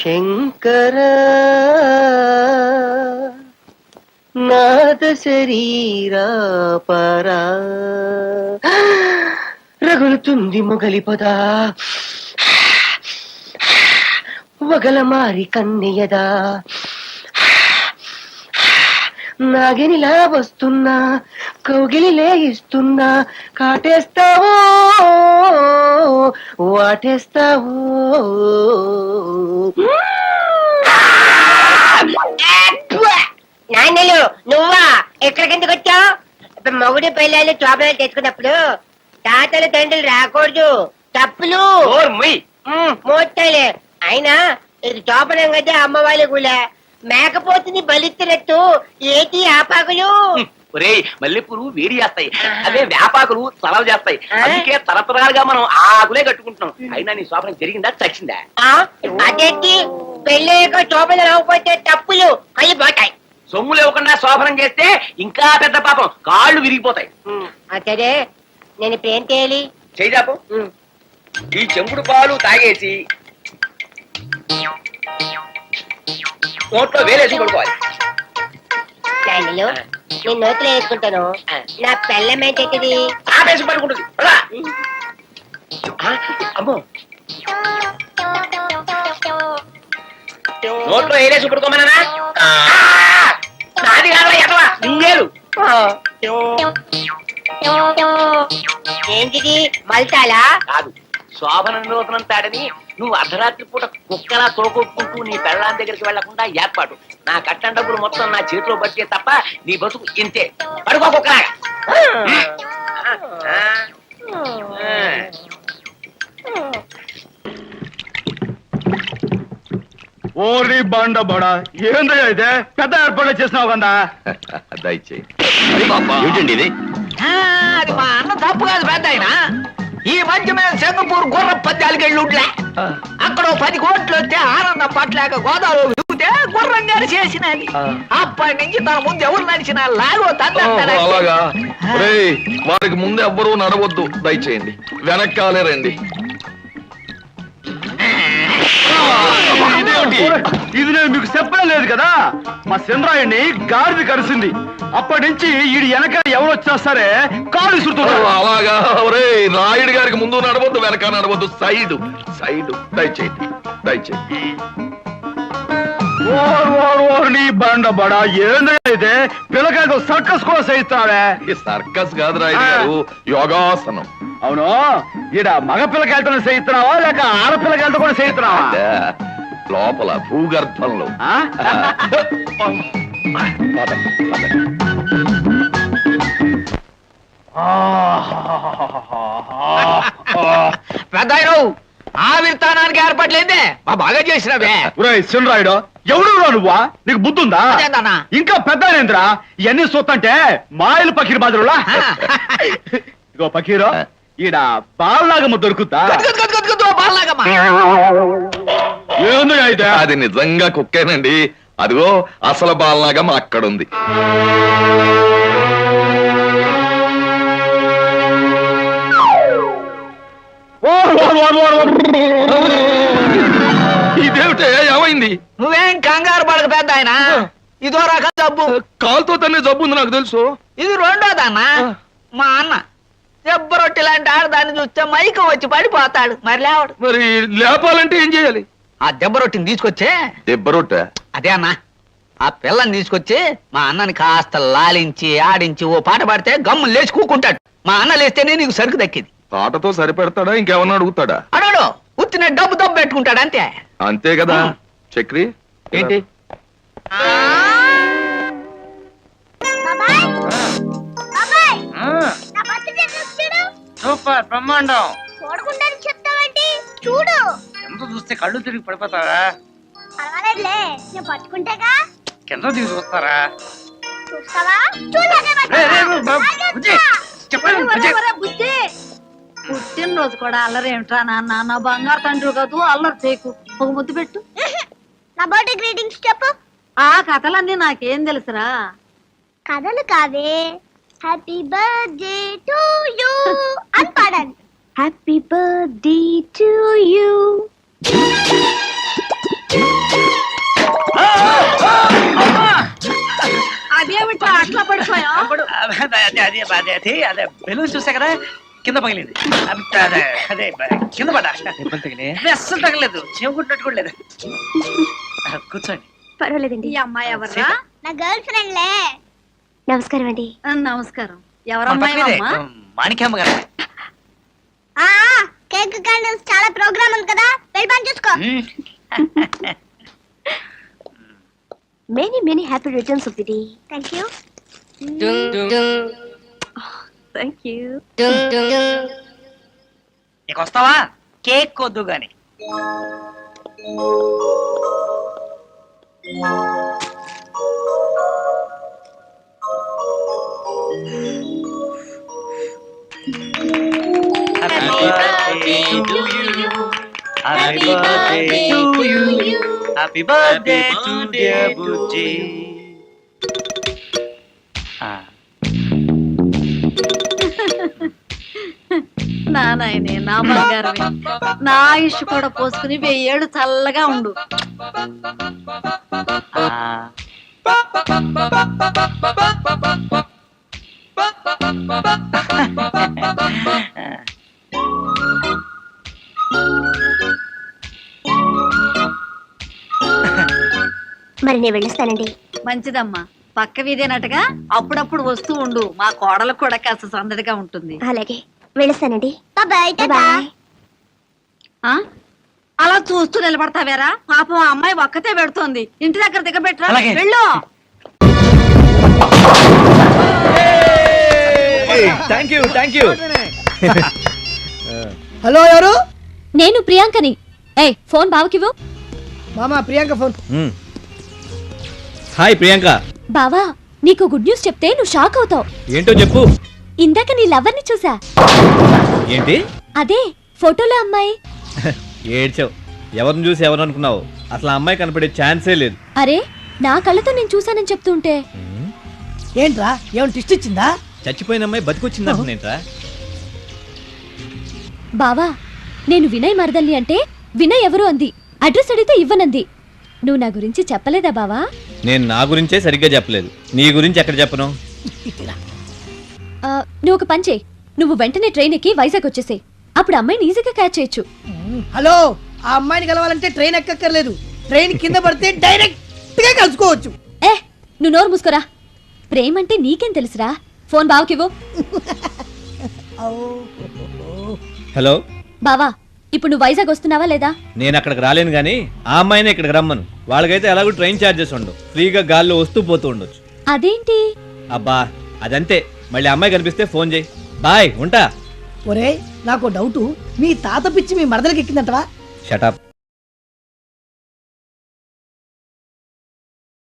శంకర నాద శరీరా పరా రగులుతుంది మొగలి పద వగల మారి కన్నెయదా నాగినిలా వస్తున్నా కౌగిలిలే ఇస్తున్నా కాటేస్తావో వాటేస్తావో నాన్నలు నువ్వా ఎక్కడికిందుకు వచ్చావు? మొగుడు పిల్లలు చోపలు తెచ్చుకున్నప్పుడు తాతలు తండ్రులు రాకూడదు, తప్పులు మోస్తాలే. అయినా ఇది చోపనం కదా అమ్మ వాళ్ళ కూడా మేకపోతుంది బలిత్తినట్టు ఏటి ఆపాకులు. మల్లెపూలు వేడి చేస్తాయి, అదే వేపాకులు చలవ చేస్తాయి. అందుకే తరతరాలుగా మనం ఆకులే కట్టుకుంటున్నాం. అయినా నీ శోభనం జరిగిందా చచ్చిందా? అదేంటి పెళ్ళయ్యాక చోపలు రాకపోతే తప్పులు కళ్ళు పోతాయి. సొమ్ములు ఇవ్వకుండా శోభనం చేస్తే ఇంకా పెద్ద పాపం, కాళ్ళు విరిగిపోతాయి. అదే నేను ఇప్పుడు ఏం చేయాలి? చేయాపు ఈ చెంపుడు పాలు తాగేసి నోట్లో వేలేసి పడుకోవాలి. నేను నోట్లో వేసుకుంటాను, నా పెళ్ళం ఏంటది ఆపేసి పడుకుంటుంది. అమ్మో నోట్లో వేలేసి పడుకోమన్నా నాది కాదా ఎట్లా నీళ్ళు ఏంటిది మల్తాలా కాదు, శోభన నిరోధనం తాడని నువ్వు అర్ధరాత్రి పూట కుక్కలా తోకొట్టుకుంటూ నీ పెళ్ళాం దగ్గరికి వెళ్లకుండా ఏర్పాటు. నా కట్టం డబ్బులు మొత్తం నా చేతిలో పట్టే తప్ప నీ బతుకు ఇంతే. పడుకో కుక్కలాగా. ఓరి బండ బడా ఏందో అయితే పెద్ద ఏర్పాటు చేసినావు కదా. దయచేయి ఏంటండి ఇది? అది మా అన్న తప్పు కాదు పెద్ద ఆయన. ఈ మధ్య మీద సింగపూర్ గుర్ర 14 ఏళ్ళు ఉంట్లే, అక్కడ 10 కోట్లు వస్తే ఆనందం పట్టలేక గోదావరి దిగితే గుర్రం గారు చేసినది. అప్పటి నుంచి తన ముందు ఎవరు నడిచినా లాగో అలాగా వారికి ముందు ఎవ్వరూ నడవద్దు, దయచేయండి వెనక్కాలే రండి. ఇది నేను మీకు చెప్పడం లేదు కదా, మా చంద్రాయుడిని గాడిది కలిసింది. అప్పటి నుంచి ఈడు వెనక ఎవరు వచ్చినా సరే కాలు విసురుతున్నారు. అలాగా రాయుడు గారికి ముందు నడవద్దు వెనక నడవద్దు, సైడ్ సైడ్ దయచేయండి దయచేయండి. నీ బండ బడా ఏందైతే పిల్లకాయతో సర్కస్ కూడా చేయిస్తావే. ఈ సర్కస్ కాదు రాయుడు గారు, యోగాసనం. అవును, ఈడ మగ పిల్లకాయలతో చేయిస్తున్నావా లేక ఆడపిల్లకాయలతో కూడా చేయిస్తున్నావా? లోపల భూగర్భంలో. పెద్ద ఆవిర్తానానికి ఏర్పడలేదే బాగా చేసినవే. చిన్నరాయుడు ఎవడు నువ్వా? నీకు బుద్ధుందా? ఇంకా పెద్ద ఏంద్రా ఇవన్నీ చూస్తుంటే మాయలు పకీర్ బాజరులా. ఇగో పకీరు, ఈడ బాలనాగమ్మ దొరుకుతా? ఏందో అయితే అది నిజంగా కుక్కేనండి. అదిగో అసలు బాలనాగమ్మ అక్కడుంది. ఇదేమిటే ఏమైంది? నువ్వేం కంగారు పడక పెద్ద ఆయన, ఇదో రకం జబ్బు. కాలుతో తన్నే జబ్బు ఉంది నాకు తెలుసు. ఇది రెండోదన్నా. మా అన్న దెబ్బ రొట్టె లాంటి ఆడదాన్ని చూస్తే మైకం వచ్చి పడిపోతాడు, మరి లేవడు. మరి లేపాలంటే ఏం చేయాలి? ఆ దెబ్బ రొట్టెని తీసుకొచ్చే. దెబ్బ రొట్టె? అదే అన్న, ఆ పిల్లని తీసుకొచ్చి మా అన్నని కాస్త లాలించి ఆడించి ఓ పాట పాడితే గమ్ములు లేచి కూకుంటాడు. మా అన్న లేస్తేనే నీకు సరుకు దక్కింది. పాటతో సరిపెడతాడా ఇంకేమన్నా అడుగుతాడా? అడగడు, ఉత్తిన డబ్బు దబ్బు పెట్టుకుంటాడు అంతే. అంతే కదా. చక్రి ఏంటి? సూపర్ బ్రహ్మాండం. చూడకుండా చెప్తావేంటి? చూడు. ఎంత చూస్తే కళ్ళు తిరిగి పడిపోతారా? పర్వాలేదులే, నేను పట్టుకుంటేగా. కింద దిగి చూస్తారా? చూస్తావా? చూడలేదే బుద్ధి. పుట్టినరోజు కూడా అల్లరేమిట్రా నాన్న, నా బంగారు తండ్రి కాదు, అల్లరి చేయకు. ఒక ముద్దు పెట్టు. నా బర్త్డే గ్రీటింగ్స్ చెప్పు. ఆ కథలన్నీ నాకేం తెలుసురా? కథలు కావే, హ్యాపీ బర్త్డే టు యూ అని పాడాలి. Happy birthday to you. అదే అదే అదే అదే బెలూన్ చూసా కదా కింద పగిలింది అదే అదే కింద పడ్డా అస్సలు తగలేదు చెవుకుంటున్నట్టు కూడా లేదు కూర్చోండి. పర్వాలేదండి. ఈ అమ్మాయి ఎవర్రా? నా గర్ల్ ఫ్రెండ్లే. నమస్కారం అండి. నమస్కారం. ఎవరమ్మాయి అమ్మా? మాణిక్యమ్మ గారు. ఆ కేక్ క్యాండిల్స్ చాలా ప్రోగ్రామ్ ఉంది కదా, వెళ్ళి పని చూసుకో. Many happy returns of the day. Thank you. Thank you. ఇక వస్తావా? కేక్ కొద్దు గాని. Happy birthday to you. Happy birthday to you. Happy birthday to dear Bujji. నా నాయనే, నా బంగారమే, నా ఆయుష్ కూడా పోసుకుని 1000 ఏళ్ళు చల్లగా ఉండు. మరి నేను వెళ్ళిస్తానండి. మంచిదమ్మా, పక్క వీధేనట్టుగా అప్పుడప్పుడు వస్తూ ఉండు. మా కోడలకు కూడా కాస్త సందడిగా ఉంటుంది. అలాగే వెళ్ళిస్తానండి. Bye bye. ఆ అలా చూస్తూ నిలబడతావేరా? పాపం ఆ అమ్మాయి ఒక్కతే పెడుతోంది. ఇంటి దగ్గర దిగబెట్టరా. అలాగే. వెళ్ళు. Thank you. హలో, ఎవరు? నేను ప్రియాంకని. ఫోన్ బావకివ్వు. మామా, ప్రియాంక ఫోన్. హాయ్ ప్రియాంక. బావా, నీకు గుడ్ న్యూస్ చెప్తే నువ్వు షాక్ అవుతావు. ఏంటో చెప్పు. ఇందాక నీ లవర్ ని చూసా. ఏంటి? అదే ఫోటోలో అమ్మాయి. ఏడ్చావు. ఎవరిని చూసి ఎవరు అనుకున్నావు? అసలు ఆ అమ్మాయి కనపడే ఛాన్సే లేదు. అరే, నా కళ్ళతో నేను చూసానని చెప్తుంటే. ఏంట్రా, ఏమైనా ట్విస్ట్ ఇచ్చిందా? చచ్చిపోయిన అమ్మాయి బతికొచ్చిందంటున్నేంట్రా? బావా, నేను వినయ్ మరదల్ని అంటే వినయ్ ఎవరు అంది. అడ్రస్ అడిగితే ఇవ్వనంది. నువ్వు నా గురించి చెప్పలేదా బావా? నేను నా గురించే సరిగ్గా చెప్పలేదు. నీ గురించి ఎక్కడ చెప్పను? నువ్వు ఒక పని చేయి. నువ్వు వెంటనే ట్రైన్ ఎక్కి వైజాగ్ వచ్చేసేయ్. అప్పుడు అమ్మాయిని ఈజీగా క్యాచ్ చేయొచ్చు. హలో, ఆ అమ్మాయిని కలవాలంటే ట్రైన్ ఎక్కక్కర్లేదు. ట్రైన్ కింద పడితే డైరెక్ట్ గా కలుసుకోవచ్చు. నువ్వు నోరు మూసుకోరా. ప్రేమంటే నీకేం తెలుసురా? ఫోన్ బావకివ్వు. హలో బావా, ఇప్పుడు నువ్వు వైజాగ్ వస్తున్నావా లేదా? నేను అక్కడికి రాలేను గానీ ఆ అమ్మాయిని ఇక్కడికి రమ్మను. వాళ్ళకైతే ఎలాగో ట్రైన్ ఛార్జెస్ ఉండవు. ఫ్రీగా గాల్లో వస్తూ పోతూ ఉండొచ్చు. అదేంటి? అబ్బా అదంతే. మళ్ళీ అమ్మాయి కనిపిస్తే ఫోన్ చేయి. బాయ్, ఉంటా. ఒరే, నాకు డౌట్. మీ తాత పిచ్చి మీ మరదలకి ఎక్కిందంటవా? షటప్.